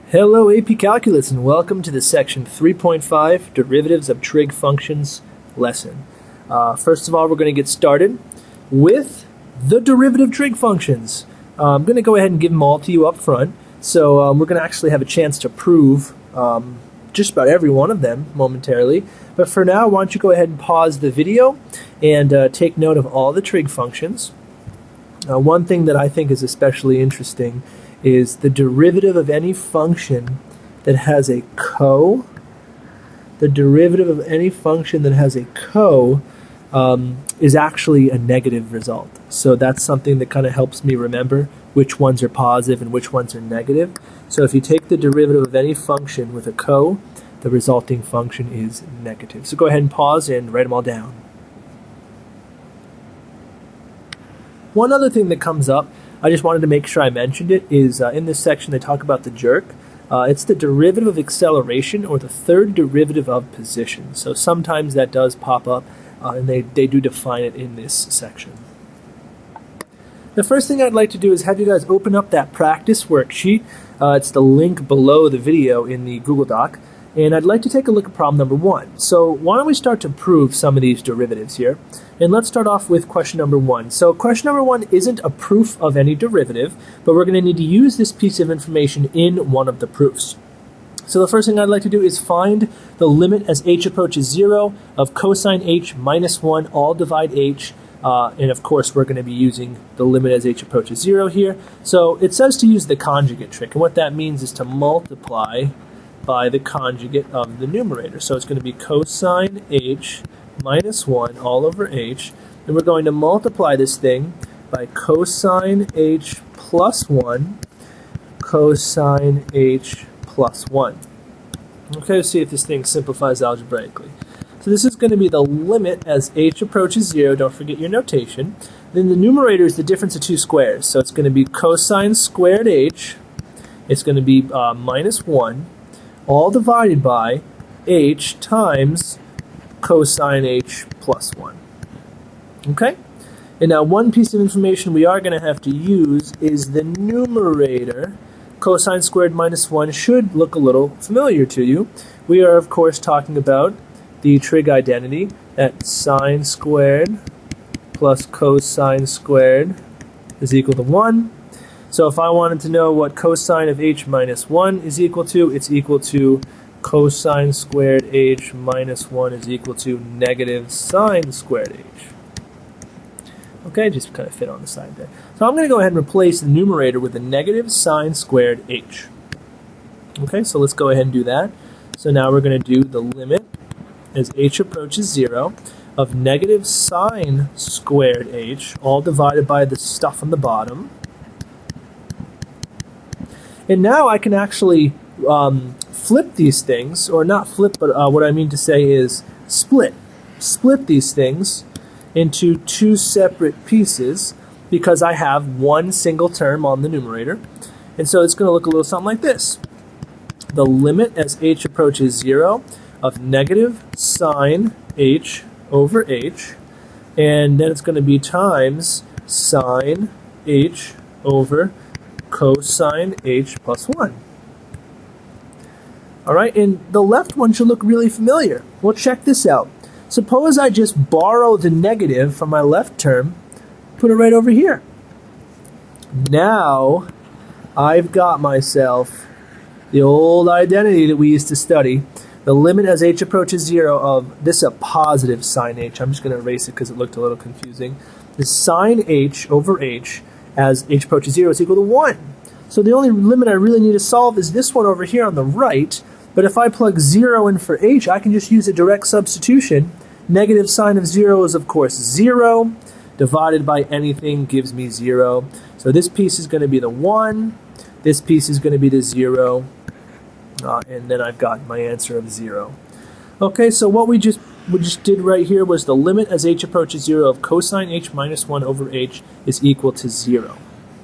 Hello AP Calculus and welcome to the section 3.5 Derivatives of Trig Functions lesson. First of all, we're going to get started with the derivative trig functions. I'm going to go ahead and give them all to you up front. So we're going to actually have a chance to prove just about every one of them momentarily. But for now, why don't you go ahead and pause the video and take note of all the trig functions. One thing that I think is especially interesting is the derivative of any function that has a co. The derivative of any function that has a co is actually a negative result. So that's something that kind of helps me remember which ones are positive and which ones are negative. So if you take the derivative of any function with a co, the resulting function is negative. So go ahead and pause and write them all down. One other thing that comes up, I just wanted to make sure I mentioned it, is in this section they talk about the jerk. It's the derivative of acceleration or the third derivative of position. So sometimes that does pop up and they do define it in this section. The first thing I'd like to do is have you guys open up that practice worksheet. It's the link below the video in the Google Doc. And I'd like to take a look at problem number 1. So why don't we start to prove some of these derivatives here. And let's start off with question number 1. So question number 1 isn't a proof of any derivative, but we're going to need to use this piece of information in one of the proofs. So the first thing I'd like to do is find the limit as h approaches 0 of cosine h minus 1 all divide h. And of course we're going to be using the limit as h approaches 0 here. So it says to use the conjugate trick. And what that means is to multiply by the conjugate of the numerator. So it's going to be cosine h minus 1 all over h. And we're going to multiply this thing by cosine h plus 1, cosine h plus 1. Okay, let's see if this thing simplifies algebraically. So this is going to be the limit as h approaches 0. Don't forget your notation. Then the numerator is the difference of two squares. So it's going to be cosine squared h. It's going to be minus 1. All divided by h times cosine h plus 1. Okay? And now one piece of information we are going to have to use is the numerator. Cosine squared minus 1 should look a little familiar to you. We are, of course, talking about the trig identity that sine squared plus cosine squared is equal to 1. So if I wanted to know what cosine of h minus 1 is equal to, it's equal to cosine squared h minus 1 is equal to negative sine squared h. Okay, just kind of fit on the side there. So I'm going to go ahead and replace the numerator with a negative sine squared h. Okay, so let's go ahead and do that. So now we're going to do the limit as h approaches 0 of negative sine squared h, all divided by the stuff on the bottom. And now I can actually flip these things, or not flip, but what I mean to say is split these things into two separate pieces because I have one single term on the numerator. And so it's going to look a little something like this. The limit as h approaches 0 of negative sine h over h, and then it's going to be times sine h over cosine h plus 1. Alright, and the left one should look really familiar. Well, check this out. Suppose I just borrow the negative from my left term, put it right over here. Now, I've got myself the old identity that we used to study. The limit as h approaches 0 of, this is a positive sine h. I'm just going to erase it because it looked a little confusing. The sine h over h as h approaches 0 is equal to 1. So the only limit I really need to solve is this one over here on the right. But if I plug 0 in for h, I can just use a direct substitution. Negative sine of 0 is, of course, 0. Divided by anything gives me 0. So this piece is going to be the 1. This piece is going to be the 0. And then I've got my answer of 0. Okay, so what we just did right here was the limit as h approaches 0 of cosine h minus 1 over h is equal to 0.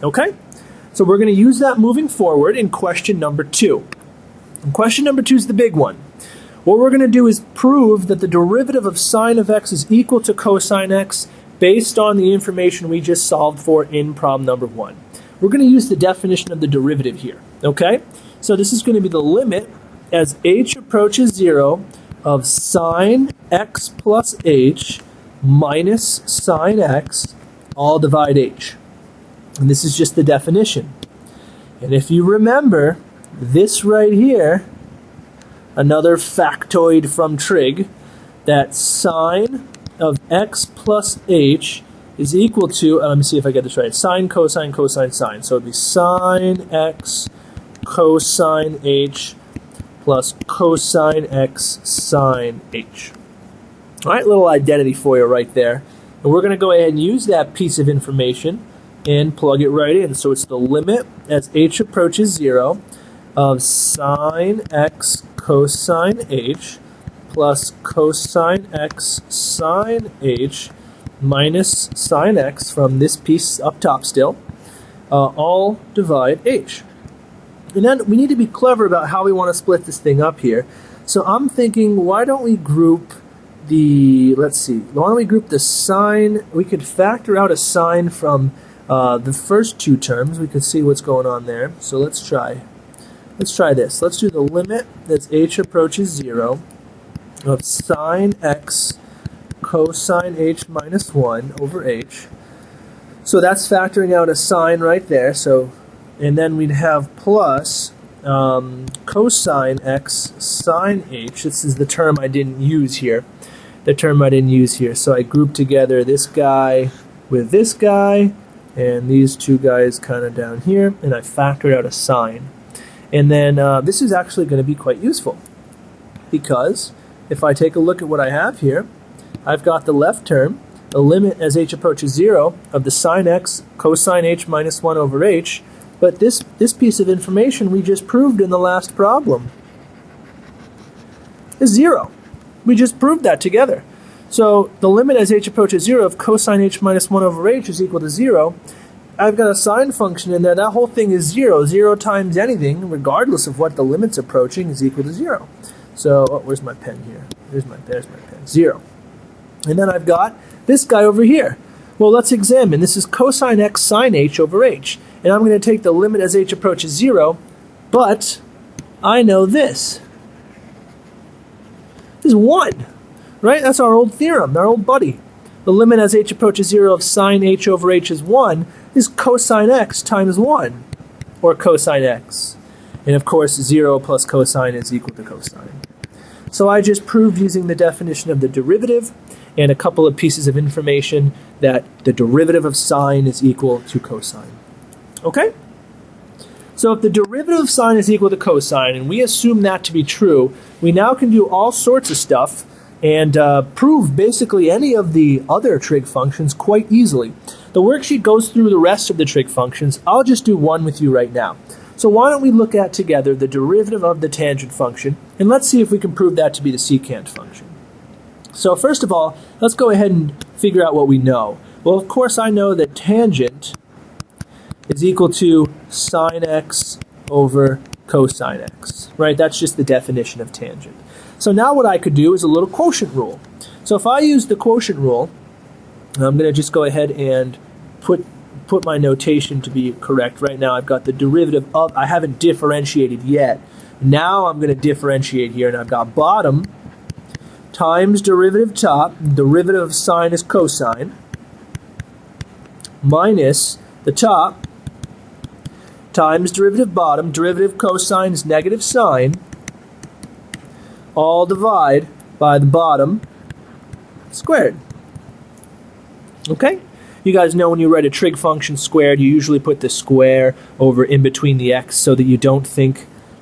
Okay? So we're going to use that moving forward in question number 2. And question number 2 is the big one. What we're going to do is prove that the derivative of sine of x is equal to cosine x based on the information we just solved for in problem number 1. We're going to use the definition of the derivative here, okay? So this is going to be the limit as h approaches 0 of sine x plus h minus sine x, all divide h. And this is just the definition. And if you remember, this right here, another factoid from trig, that sine of x plus h is equal to, let me see if I get this right, sine, cosine, cosine, sine. So it would be sine x cosine h plus cosine x sine h. All right, little identity for you right there. And we're going to go ahead and use that piece of information and plug it right in. So it's the limit as h approaches 0 of sine x cosine h plus cosine x sine h minus sine x from this piece up top still, all divide h. And then we need to be clever about how we want to split this thing up here. So I'm thinking, why don't we group the, why don't we group the sine? We could factor out a sine from the first two terms. We could see what's going on there. So let's try this. Let's do the limit as h approaches 0 of sine x cosine h minus 1 over h. So that's factoring out a sine right there. So, and then we'd have plus cosine x sine h. This is the term I didn't use here. So I grouped together this guy with this guy and these two guys kind of down here, and I factored out a sine. And then this is actually going to be quite useful, because if I take a look at what I have here, I've got the left term, the limit as h approaches 0 of the sine x cosine h minus 1 over h, but this piece of information we just proved in the last problem is 0. We just proved that together. So the limit as h approaches 0 of cosine h minus 1 over h is equal to 0. I've got a sine function in there. That whole thing is 0. 0 times anything, regardless of what the limit's approaching, is equal to 0. So, where's my pen here? There's my pen. 0. And then I've got this guy over here. Well, let's examine. This is cosine x sine h over h. And I'm going to take the limit as h approaches 0, but I know this. This is 1, right? That's our old theorem, our old buddy. The limit as h approaches 0 of sine h over h is 1 is cosine x times 1, or cosine x. And of course, 0 plus cosine is equal to cosine. So I just proved using the definition of the derivative and a couple of pieces of information that the derivative of sine is equal to cosine. Okay? So if the derivative of sine is equal to cosine, and we assume that to be true, we now can do all sorts of stuff and prove basically any of the other trig functions quite easily. The worksheet goes through the rest of the trig functions. I'll just do one with you right now. So why don't we look at together the derivative of the tangent function, and let's see if we can prove that to be the secant function. So first of all, let's go ahead and figure out what we know. Well, of course, I know that tangent is equal to sine x over cosine x, right? That's just the definition of tangent. So now what I could do is a little quotient rule. So if I use the quotient rule, I'm going to just go ahead and put my notation to be correct. Right now I've got the derivative of, I haven't differentiated yet. Now I'm going to differentiate here, and I've got bottom times derivative top, derivative of sine is cosine, minus the top times derivative bottom, derivative cosine is negative sine, all divide by the bottom squared. Okay? You guys know when you write a trig function squared, you usually put the square over in between the x so that you don't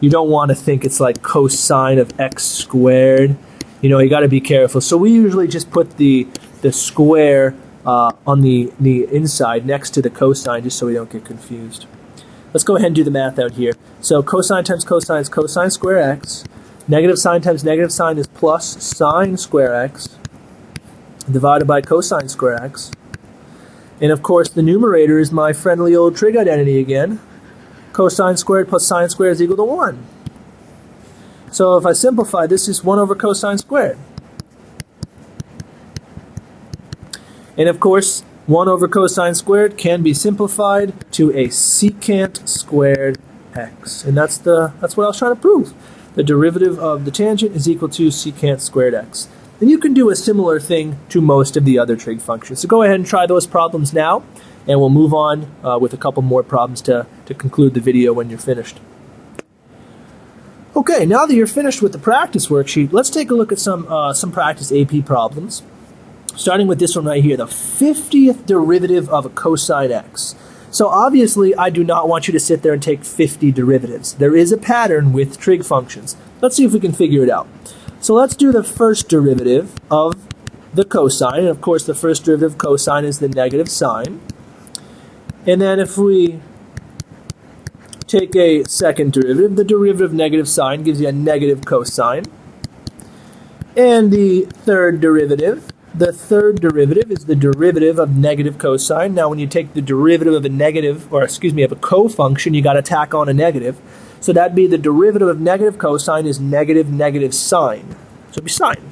want to think it's like cosine of x squared. You know, you got to be careful. So we usually just put the square on the inside next to the cosine just so we don't get confused. Let's go ahead and do the math out here. So cosine times cosine is cosine square x. Negative sine times negative sine is plus sine square x divided by cosine square x. And of course, the numerator is my friendly old trig identity again. Cosine squared plus sine squared is equal to 1. So if I simplify, this is 1 over cosine squared. And of course, 1 over cosine squared can be simplified to a secant squared x. And that's what I was trying to prove. The derivative of the tangent is equal to secant squared x. And you can do a similar thing to most of the other trig functions. So go ahead and try those problems now, and we'll move on with a couple more problems to conclude the video when you're finished. Okay, now that you're finished with the practice worksheet, let's take a look at some practice AP problems. Starting with this one right here, the 50th derivative of a cosine x. So obviously, I do not want you to sit there and take 50 derivatives. There is a pattern with trig functions. Let's see if we can figure it out. So let's do the first derivative of the cosine. And of course, the first derivative of cosine is the negative sign. And then if we take a second derivative, the derivative of negative sign gives you a negative cosine. And the third derivative is the derivative of negative cosine. Now when you take the derivative of of a co-function, you got to tack on a negative. So that'd be the derivative of negative cosine is negative sine. So it'd be sine.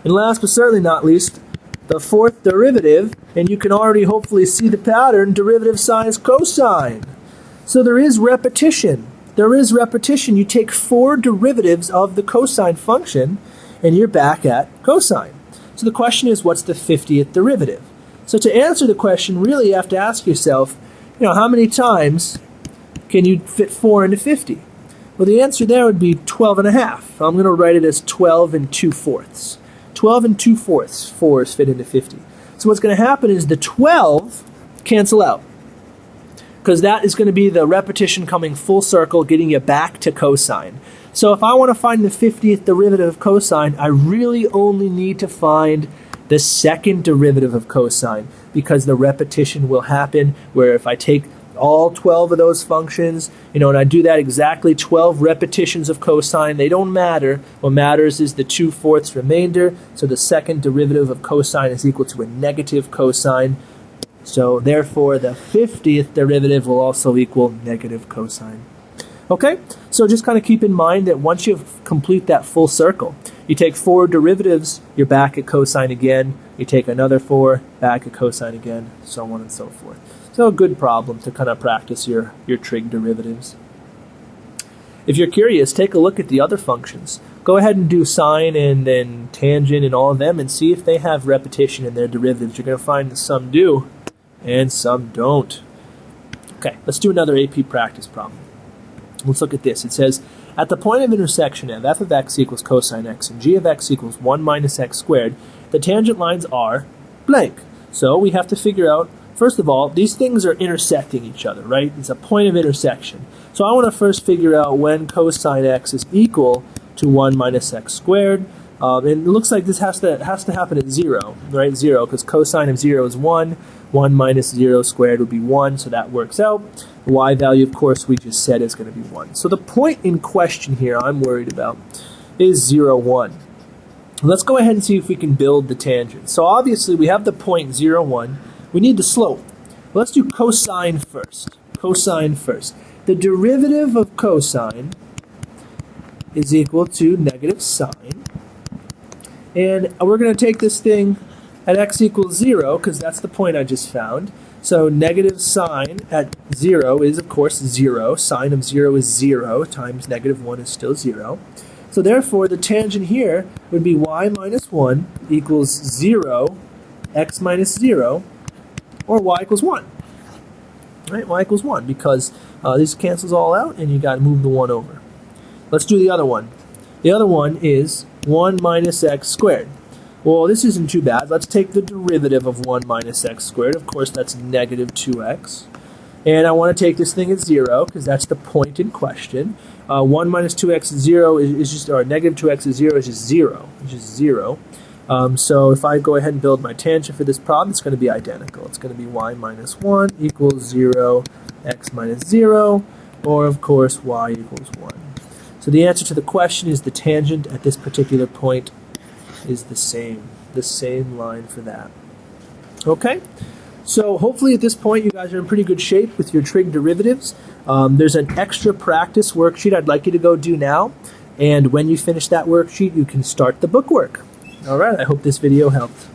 And last but certainly not least, the fourth derivative, and you can already hopefully see the pattern, derivative sine is cosine. So there is repetition. You take 4 derivatives of the cosine function, and you're back at cosine. So the question is, what's the 50th derivative? So to answer the question, really you have to ask yourself, how many times can you fit 4 into 50? Well, the answer there would be 12 and a half. I'm going to write it as 12 and 2/4. 12 and 2/4 4s fit into 50. So what's going to happen is the 12 cancel out, because that is going to be the repetition coming full circle, getting you back to cosine. So if I want to find the 50th derivative of cosine, I really only need to find the second derivative of cosine, because the repetition will happen where if I take all 12 of those functions, and I do that exactly 12 repetitions of cosine, they don't matter. What matters is the 2/4 remainder, so the second derivative of cosine is equal to a negative cosine. So therefore, the 50th derivative will also equal negative cosine. Okay, so just kind of keep in mind that once you complete that full circle, you take 4 derivatives, you're back at cosine again, you take another 4, back at cosine again, so on and so forth. So a good problem to kind of practice your trig derivatives. If you're curious, take a look at the other functions. Go ahead and do sine and then tangent and all of them and see if they have repetition in their derivatives. You're going to find that some do and some don't. Okay, let's do another AP practice problem. Let's look at this. It says, at the point of intersection of f of x equals cosine x and g of x equals 1 minus x squared, the tangent lines are blank. So we have to figure out, first of all, these things are intersecting each other, right? It's a point of intersection. So I want to first figure out when cosine x is equal to 1 minus x squared. And it looks like this has to happen at 0, right? 0, because cosine of 0 is 1. 1 minus 0 squared would be 1, so that works out. The y value, of course, we just said is going to be 1. So the point in question here I'm worried about is 0, 1. Let's go ahead and see if we can build the tangent. So obviously we have the point 0, 1. We need the slope. Let's do cosine first. Cosine first. The derivative of cosine is equal to negative sine. And we're going to take this thing at x equals 0, because that's the point I just found. So negative sine at 0 is, of course, 0. Sine of 0 is 0 times negative 1 is still 0. So therefore, the tangent here would be y minus 1 equals 0, x minus 0, or y equals 1. Right? Y equals 1, because this cancels all out, and you got to move the 1 over. Let's do the other one. The other one is 1 minus x squared. Well, this isn't too bad. Let's take the derivative of 1 minus x squared. Of course, that's negative 2x. And I want to take this thing at 0, because that's the point in question. 1 minus 2x is 0 is just, or negative 2x is 0 is just 0. It's just 0. So if I go ahead and build my tangent for this problem, it's going to be identical. It's going to be y minus 1 equals 0, x minus 0, or of course y equals 1. So the answer to the question is the tangent at this particular point is the same line for that. Okay, so hopefully at this point you guys are in pretty good shape with your trig derivatives. There's an extra practice worksheet I'd like you to go do now, and when you finish that worksheet you can start the bookwork. Alright, I hope this video helped.